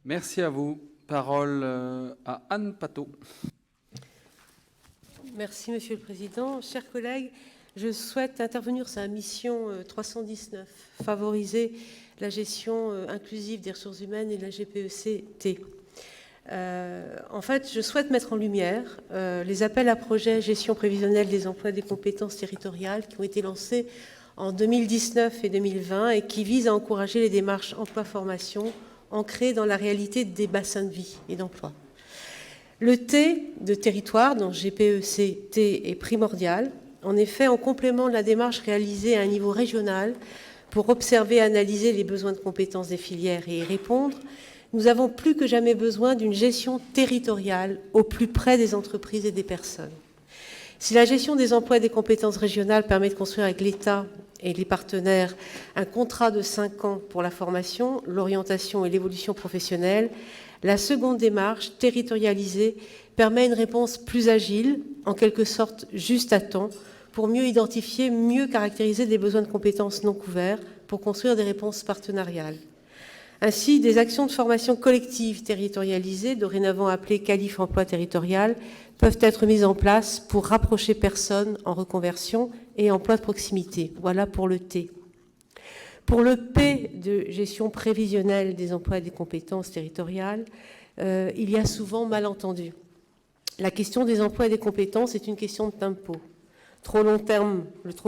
Merci à vous. Parole à Anne Pateau. Merci, Monsieur le Président. Chers collègues, je souhaite intervenir sur la mission 319, favoriser la gestion inclusive des ressources humaines et de la GPEC-T. En fait, je souhaite mettre en lumière les appels à projets gestion prévisionnelle des emplois et des compétences territoriales qui ont été lancés en 2019 et 2020 et qui visent à encourager les démarches emploi-formation ancrées dans la réalité des bassins de vie et d'emploi. Le T de territoire, dans GPEC-T, est primordial. En effet, en complément de la démarche réalisée à un niveau régional pour observer et analyser les besoins de compétences des filières et y répondre, nous avons plus que jamais besoin d'une gestion territoriale au plus près des entreprises et des personnes. Si la gestion des emplois et des compétences régionales permet de construire avec l'État et les partenaires un contrat de 5 ans pour la formation, l'orientation et l'évolution professionnelle, la seconde démarche, territorialisée, permet une réponse plus agile, en quelque sorte juste à temps, pour mieux identifier, mieux caractériser des besoins de compétences non couverts, pour construire des réponses partenariales. Ainsi, des actions de formation collective territorialisées, dorénavant appelées qualif emploi territorial, peuvent être mises en place pour rapprocher personnes en reconversion et emploi de proximité. Voilà pour le T. Pour le P de gestion prévisionnelle des emplois et des compétences territoriales, il y a souvent malentendu. La question des emplois et des compétences est une question de tempo. Le trop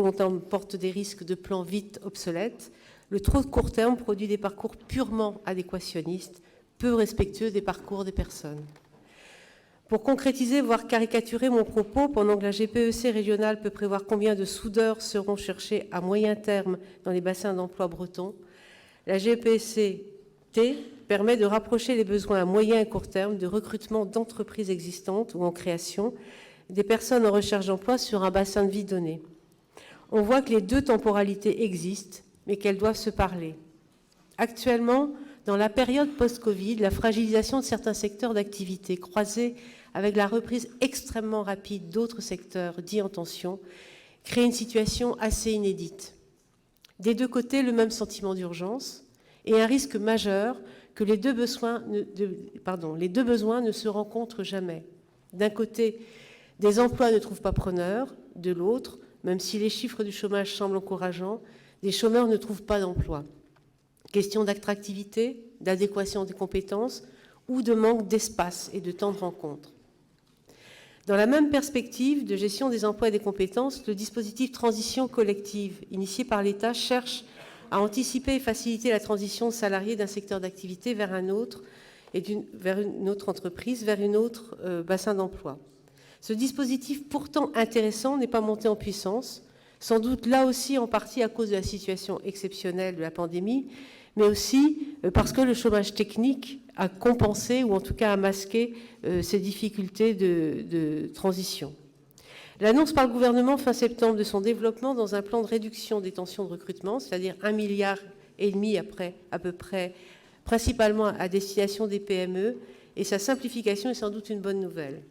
long terme porte des risques de plans vite obsolètes. Le trop de court terme produit des parcours purement adéquationnistes, peu respectueux des parcours des personnes. Pour concrétiser, voire caricaturer mon propos, pendant que la GPEC régionale peut prévoir combien de soudeurs seront cherchés à moyen terme dans les bassins d'emploi bretons, la GPEC-T permet de rapprocher les besoins à moyen et court terme de recrutement d'entreprises existantes ou en création, des personnes en recherche d'emploi sur un bassin de vie donné. On voit que les deux temporalités existent, mais qu'elles doivent se parler. Actuellement, dans la période post-Covid, la fragilisation de certains secteurs d'activité croisée avec la reprise extrêmement rapide d'autres secteurs dits en tension crée une situation assez inédite. Des deux côtés, le même sentiment d'urgence et un risque majeur que les deux besoins ne se rencontrent jamais. D'un côté, des emplois ne trouvent pas preneurs, de l'autre, même si les chiffres du chômage semblent encourageants, des chômeurs ne trouvent pas d'emploi. Question d'attractivité, d'adéquation des compétences ou de manque d'espace et de temps de rencontre. Dans la même perspective de gestion des emplois et des compétences, le dispositif transition collective initié par l'État cherche à anticiper et faciliter la transition de salariés d'un secteur d'activité vers un autre et vers une autre entreprise, vers un autre bassin d'emploi. Ce dispositif pourtant intéressant n'est pas monté en puissance, sans doute là aussi en partie à cause de la situation exceptionnelle de la pandémie, mais aussi parce que le chômage technique a compensé ou en tout cas a masqué ces difficultés de transition. L'annonce par le gouvernement fin septembre de son développement dans un plan de réduction des tensions de recrutement, c'est-à-dire 1,5 milliard après, à peu près, principalement à destination des PME, et sa simplification est sans doute une bonne nouvelle.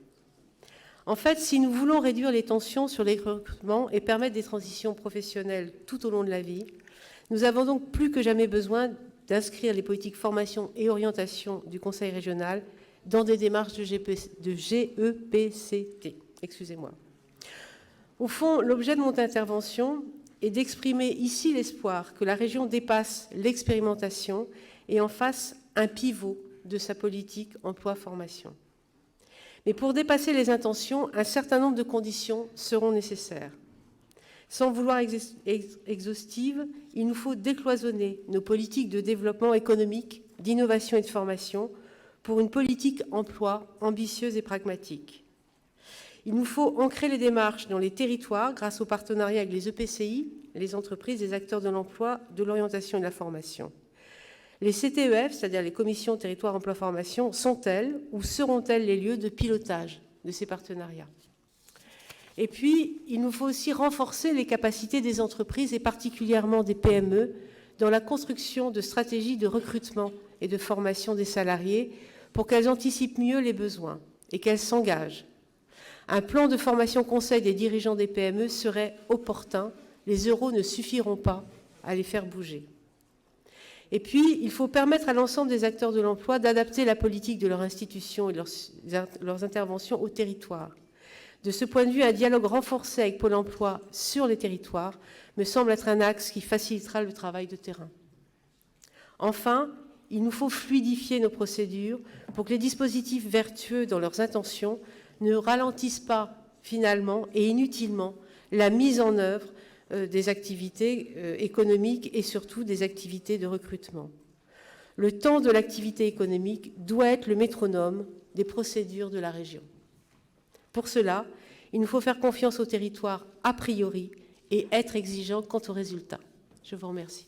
En fait, si nous voulons réduire les tensions sur les recrutements et permettre des transitions professionnelles tout au long de la vie, nous avons donc plus que jamais besoin d'inscrire les politiques formation et orientation du Conseil régional dans des démarches de GEPCT. Au fond, l'objet de mon intervention est d'exprimer ici l'espoir que la région dépasse l'expérimentation et en fasse un pivot de sa politique emploi-formation. Mais pour dépasser les intentions, un certain nombre de conditions seront nécessaires. Sans vouloir exhaustive, il nous faut décloisonner nos politiques de développement économique, d'innovation et de formation pour une politique emploi ambitieuse et pragmatique. Il nous faut ancrer les démarches dans les territoires grâce au partenariat avec les EPCI, les entreprises, les acteurs de l'emploi, de l'orientation et de la formation. Les CTEF, c'est-à-dire les commissions territoire emploi formation, sont-elles ou seront-elles les lieux de pilotage de ces partenariats? Et puis, il nous faut aussi renforcer les capacités des entreprises et particulièrement des PME dans la construction de stratégies de recrutement et de formation des salariés pour qu'elles anticipent mieux les besoins et qu'elles s'engagent. Un plan de formation conseil des dirigeants des PME serait opportun. Les euros ne suffiront pas à les faire bouger. Et puis, il faut permettre à l'ensemble des acteurs de l'emploi d'adapter la politique de leur institution et leurs interventions au territoire. De ce point de vue, un dialogue renforcé avec Pôle emploi sur les territoires me semble être un axe qui facilitera le travail de terrain. Enfin, il nous faut fluidifier nos procédures pour que les dispositifs vertueux dans leurs intentions ne ralentissent pas finalement et inutilement la mise en œuvre des activités économiques et surtout des activités de recrutement. Le temps de l'activité économique doit être le métronome des procédures de la région. Pour cela, il nous faut faire confiance au territoire a priori et être exigeant quant aux résultats. Je vous remercie.